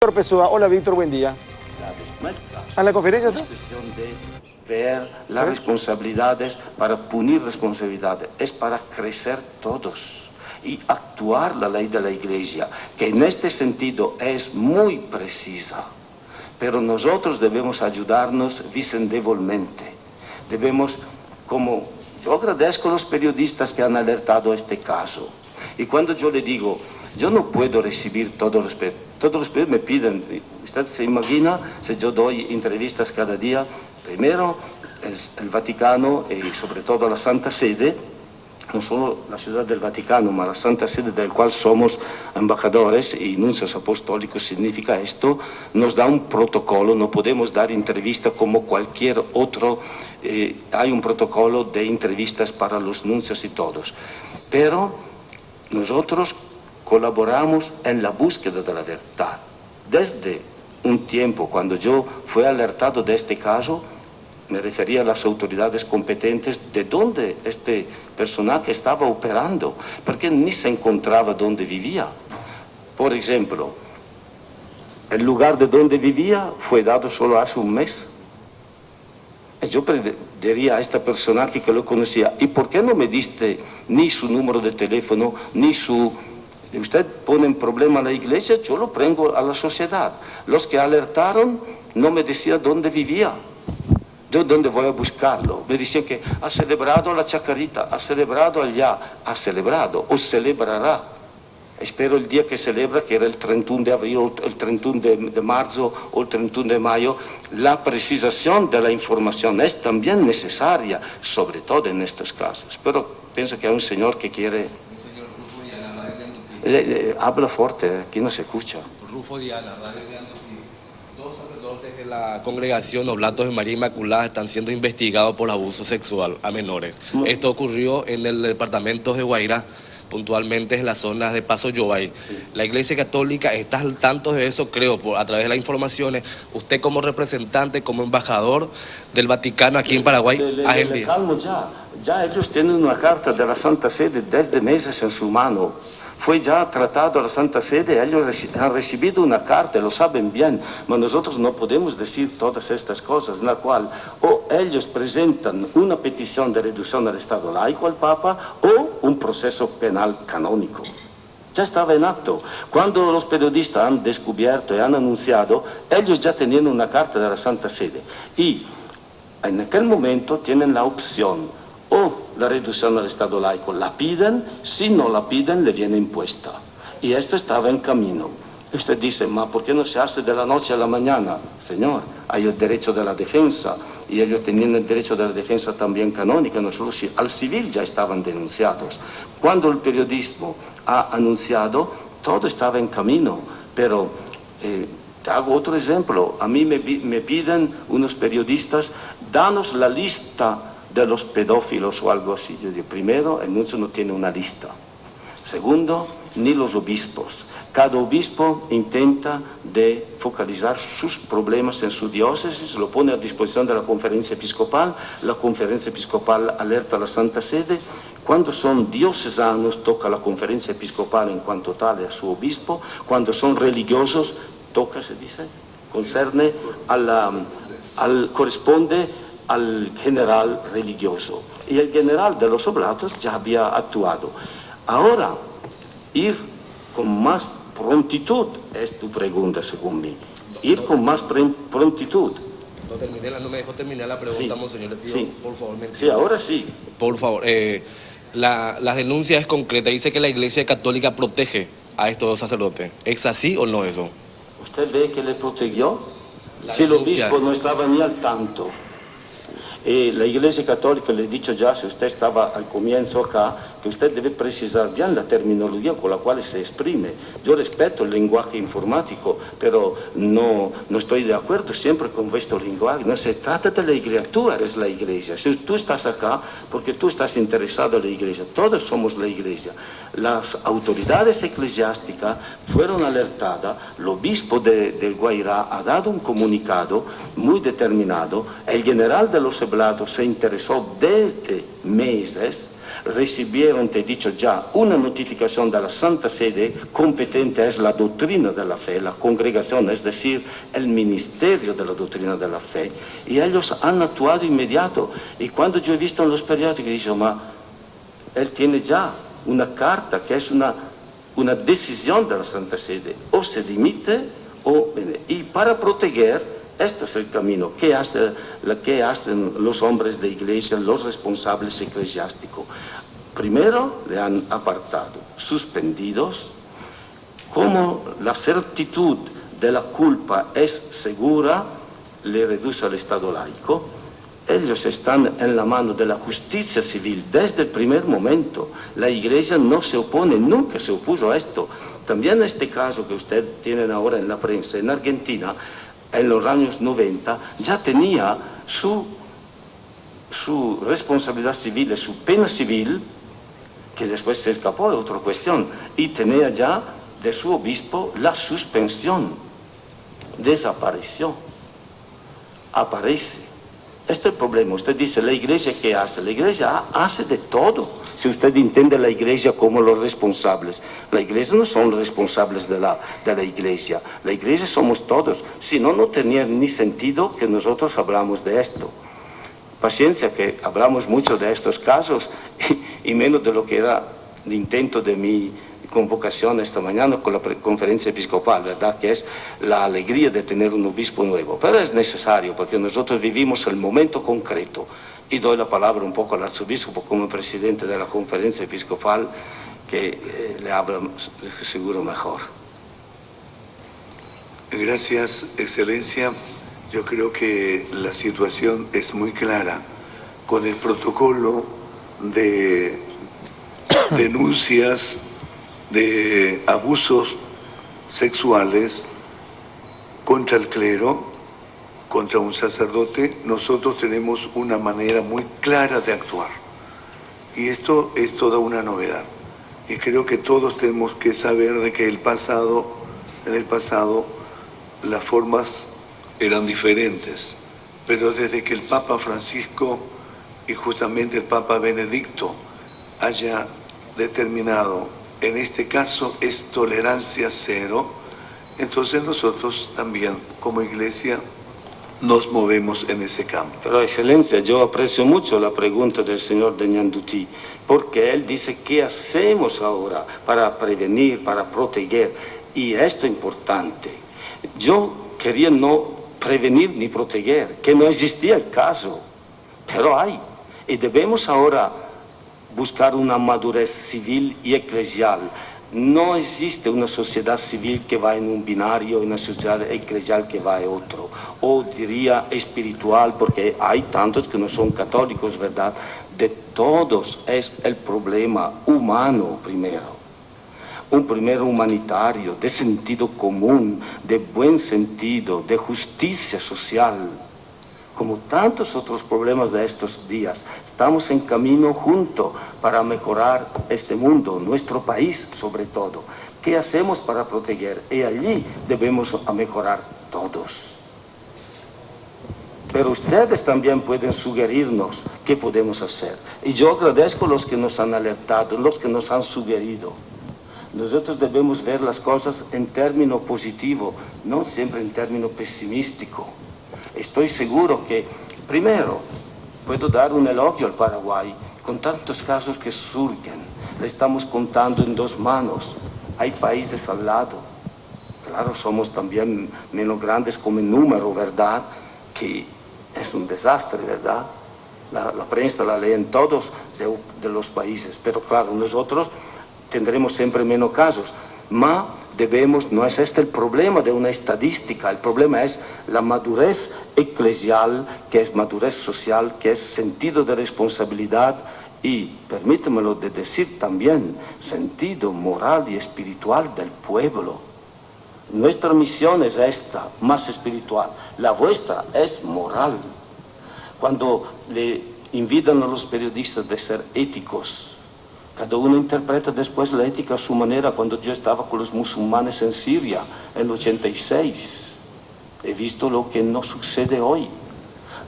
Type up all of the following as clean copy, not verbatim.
Víctor Pessoa. Hola Víctor, buen día. ¿A la conferencia Es cuestión de ver las responsabilidades para punir responsabilidades, es para crecer todos y actuar la ley de la Iglesia, que en este sentido es muy precisa, pero nosotros debemos ayudarnos vicendevolmente. Debemos, como yo agradezco a los periodistas que han alertado a este caso, y cuando yo le digo, yo no puedo recibir todos los periodistas me piden, usted se imagina si yo doy entrevistas cada día, primero el Vaticano y sobre todo la Santa Sede, no solo la Ciudad del Vaticano, ma la Santa Sede del cual somos embajadores y nuncios apostólicos significa esto, nos da un protocolo, no podemos dar entrevista como cualquier otro, hay un protocolo de entrevistas para los nuncios y todos, pero nosotros colaboramos en la búsqueda de la verdad. Desde un tiempo, cuando yo fui alertado de este caso, me refería a las autoridades competentes de dónde este personaje estaba operando, porque ni se encontraba donde vivía. Por ejemplo, el lugar de donde vivía fue dado solo hace un mes. Y yo diría a esta personaje que lo conocía, ¿y por qué no me diste ni su número de teléfono, ni su... Usted pone en problema a la Iglesia, yo lo pongo a la sociedad. Los que alertaron no me decían dónde vivía. ¿Yo dónde voy a buscarlo? Me decían que ha celebrado la Chacarita, ha celebrado allá, ha celebrado o celebrará. Espero el día que celebra, que era el 31 de abril, el 31 de marzo o el 31 de mayo, la precisación de la información es también necesaria, sobre todo en estos casos. Pero pienso que hay un señor que quiere... habla fuerte, aquí no se escucha. Rufo Diana, Radio de Antofí. Dos sacerdotes de la congregación Oblatos de María Inmaculada están siendo investigados por abuso sexual a menores. Esto ocurrió en el departamento de Guairá, puntualmente en las zonas de Paso Yobay. Sí. La Iglesia Católica está al tanto de eso, creo, a través de las informaciones. Usted como representante, como embajador del Vaticano aquí en Paraguay, le calmo ya ellos tienen una carta de la Santa Sede desde meses en su mano. Fue ya tratado a la Santa Sede, ellos han recibido una carta, lo saben bien, pero nosotros no podemos decir todas estas cosas, en la cual o ellos presentan una petición de reducción del Estado laico al Papa o un proceso penal canónico. Ya estaba en acto. Cuando los periodistas han descubierto y han anunciado, ellos ya tenían una carta de la Santa Sede y en aquel momento tienen la opción o la reducción del Estado laico la piden, si no la piden le viene impuesta. Y esto estaba en camino. Usted dice, ¿ma por qué no se hace de la noche a la mañana? Señor, hay el derecho de la defensa, y ellos tenían el derecho de la defensa también canónica, no solo al civil ya estaban denunciados. Cuando el periodismo ha anunciado, todo estaba en camino, pero... te hago otro ejemplo. A mí me piden unos periodistas, danos la lista de los pedófilos o algo así. Yo digo, primero, el nuncio no tiene una lista. Segundo, ni los obispos. Cada obispo intenta de focalizar sus problemas en su diócesis, lo pone a disposición de la conferencia episcopal, la conferencia episcopal alerta a la Santa Sede. Cuando son diocesanos, toca la conferencia episcopal en cuanto tal a su obispo. Cuando son religiosos, toca, se dice, concerne corresponde al general religioso. Y el general de los Oblatos ya había actuado. Ahora, ir con más prontitud, es tu pregunta según mí. Ir con más prontitud. No me dejó terminar la pregunta, sí, monseñor. Le pido, sí, por favor, me entienda. Sí, ahora sí. Por favor, la denuncia es concreta. Dice que la Iglesia Católica protege a estos dos sacerdotes. ¿Es así o no eso? ¿Usted ve que le protegió? Si el obispo no estaba ni al tanto. La Iglesia Católica, le he dicho ya, si usted estaba al comienzo acá, que usted debe precisar bien la terminología con la cual se exprime. Yo respeto el lenguaje informático, pero no estoy de acuerdo siempre con vuestro lenguaje. No se trata de la Iglesia, tú eres la Iglesia. Si tú estás acá, porque tú estás interesado en la Iglesia, todos somos la Iglesia. Las autoridades eclesiásticas fueron alertadas, el obispo del Guairá ha dado un comunicado muy determinado, el general de los Oblatos se interesó desde meses, recibieron, te he dicho ya, una notificación de la Santa Sede, competente es la doctrina de la fe, la congregación, es decir, el ministerio de la doctrina de la fe, y ellos han actuado inmediato. Y cuando yo he visto en los periódicos, digo, ma, él tiene ya una carta que es una decisión de la Santa Sede, o se dimite, y para proteger. Este es el camino que hacen los hombres de iglesia, los responsables eclesiásticos. Primero le han apartado, suspendidos. Como la certitud de la culpa es segura, le reduce al Estado laico. Ellos están en la mano de la justicia civil desde el primer momento. La iglesia no se opone, nunca se opuso a esto. También este caso que ustedes tienen ahora en la prensa, en Argentina, en los años 90, ya tenía su responsabilidad civil, su pena civil, que después se escapó de otra cuestión, y tenía ya de su obispo la suspensión. Desapareció. Aparece. Este es el problema. Usted dice, ¿la iglesia qué hace? La iglesia hace de todo. Si usted entiende la iglesia como los responsables. La iglesia no son los responsables de la iglesia. La iglesia somos todos. Si no, no tenía ni sentido que nosotros hablamos de esto. Paciencia, que hablamos mucho de estos casos y menos de lo que era el intento de mi convocación esta mañana con la conferencia episcopal, ¿verdad? Que es la alegría de tener un obispo nuevo. Pero es necesario porque nosotros vivimos el momento concreto. Y doy la palabra un poco al arzobispo como presidente de la conferencia episcopal, que le habla seguro mejor. Gracias, Excelencia. Yo creo que la situación es muy clara. Con el protocolo de denuncias de abusos sexuales contra el clero, contra un sacerdote, nosotros tenemos una manera muy clara de actuar. Y esto es toda una novedad. Y creo que todos tenemos que saber de que en el pasado, las formas eran diferentes. Pero desde que el Papa Francisco y justamente el Papa Benedicto haya determinado, en este caso es tolerancia cero, entonces nosotros también como iglesia nos movemos en ese campo. Pero, Excelencia, yo aprecio mucho la pregunta del señor de Ñandutí, porque él dice, ¿qué hacemos ahora para prevenir, para proteger? Y esto es importante. Yo quería no prevenir ni proteger, que no existía el caso, pero hay. Y debemos ahora buscar una madurez civil y eclesial. No existe una sociedad civil que va en un binario y una sociedad eclesial que va en otro. O diría espiritual, porque hay tantos que no son católicos, ¿verdad? De todos es el problema humano primero. Un primero humanitario, de sentido común, de buen sentido, de justicia social. Como tantos otros problemas de estos días, estamos en camino juntos para mejorar este mundo, nuestro país sobre todo. ¿Qué hacemos para proteger? Y allí debemos mejorar todos. Pero ustedes también pueden sugerirnos qué podemos hacer. Y yo agradezco a los que nos han alertado, los que nos han sugerido. Nosotros debemos ver las cosas en término positivo, no siempre en término pesimístico. Estoy seguro que, primero, puedo dar un elogio al Paraguay, con tantos casos que surgen. Le estamos contando en dos manos. Hay países al lado. Claro, somos también menos grandes como en número, ¿verdad? Que es un desastre, ¿verdad? La prensa la leen todos de los países. Pero claro, nosotros tendremos siempre menos casos. No es este el problema de una estadística, el problema es la madurez eclesial, que es madurez social, que es sentido de responsabilidad y, permítemelo de decir también, sentido moral y espiritual del pueblo. Nuestra misión es esta, más espiritual, la vuestra es moral. Cuando le invitan a los periodistas de ser éticos, cada uno interpreta después la ética a su manera. Cuando yo estaba con los musulmanes en Siria, en el 86, he visto lo que no sucede hoy.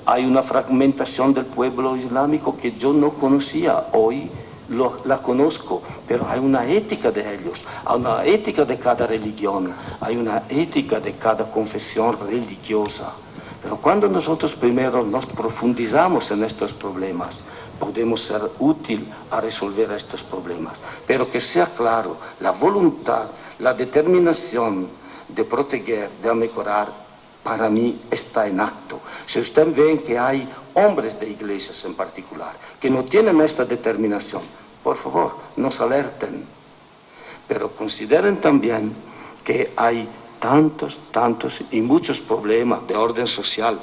Hay una fragmentación del pueblo islámico que yo no conocía. Hoy la conozco, pero hay una ética de ellos, hay una ética de cada religión, hay una ética de cada confesión religiosa. Pero cuando nosotros primero nos profundizamos en estos problemas, podemos ser útil a resolver estos problemas. Pero que sea claro, la voluntad, la determinación de proteger, de mejorar, para mí está en acto. Si ustedes ven que hay hombres de iglesias en particular que no tienen esta determinación, por favor, nos alerten. Pero consideren también que hay tantos y muchos problemas de orden social.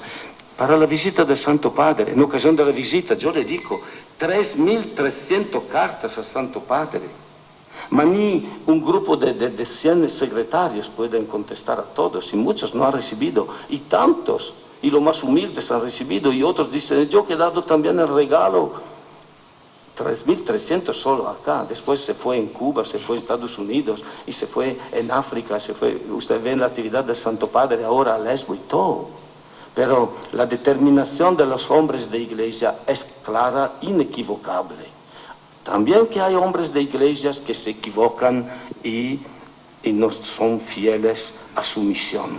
Para la visita del Santo Padre, en ocasión de la visita, yo le digo 3.300 cartas al Santo Padre. Ma ni un grupo de 100 secretarios pueden contestar a todos, y muchos no han recibido, y tantos, y los más humildes han recibido, y otros dicen, yo he dado también el regalo. 3.300 solo acá, después se fue en Cuba, se fue en Estados Unidos, y se fue en África, se fue, usted ve la actividad del Santo Padre ahora a Lesbo y todo. Pero la determinación de los hombres de iglesia es clara, inequivocable. También que hay hombres de iglesias que se equivocan y no son fieles a su misión.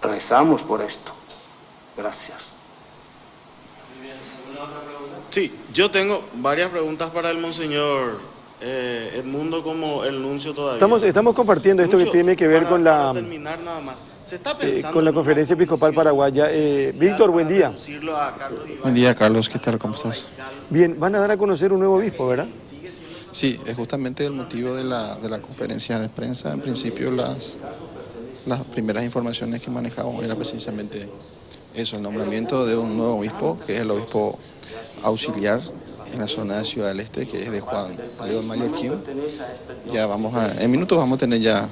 Rezamos por esto. Gracias. Sí, yo tengo varias preguntas para el monseñor Edmundo como el nuncio todavía. Estamos compartiendo esto que tiene que ver con la, terminar nada más. Se está pensando con la Conferencia Episcopal Paraguaya. Víctor, buen día. Buen día, Carlos. ¿Qué tal? ¿Cómo estás? Bien, van a dar a conocer un nuevo obispo, ¿verdad? Sí, es justamente el motivo de la conferencia de prensa. En principio, las primeras informaciones que manejamos era precisamente eso, el nombramiento de un nuevo obispo, que es el obispo auxiliar en la zona de Ciudad del Este, que es de Juan León Mallorquín. Ya en minutos vamos a tener ya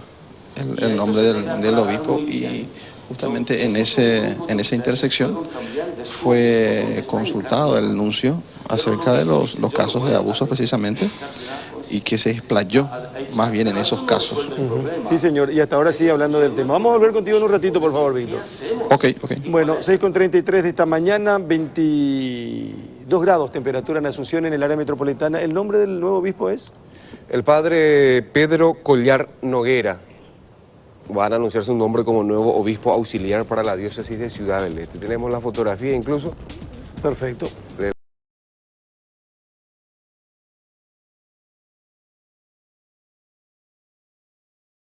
el nombre del obispo, y justamente en esa intersección fue consultado el nuncio acerca de los casos de abusos precisamente, y que se explayó más bien en esos casos. Sí, señor, y hasta ahora sigue hablando del tema. Vamos a volver contigo en un ratito, por favor, Víctor. Ok. Bueno, 6:33 de esta mañana, 22 grados temperatura en Asunción, en el área metropolitana. ¿El nombre del nuevo obispo es? El padre Pedro Collar Noguera. Van a anunciar su nombre como nuevo obispo auxiliar para la diócesis de Ciudad del Este. Tenemos la fotografía incluso. Perfecto.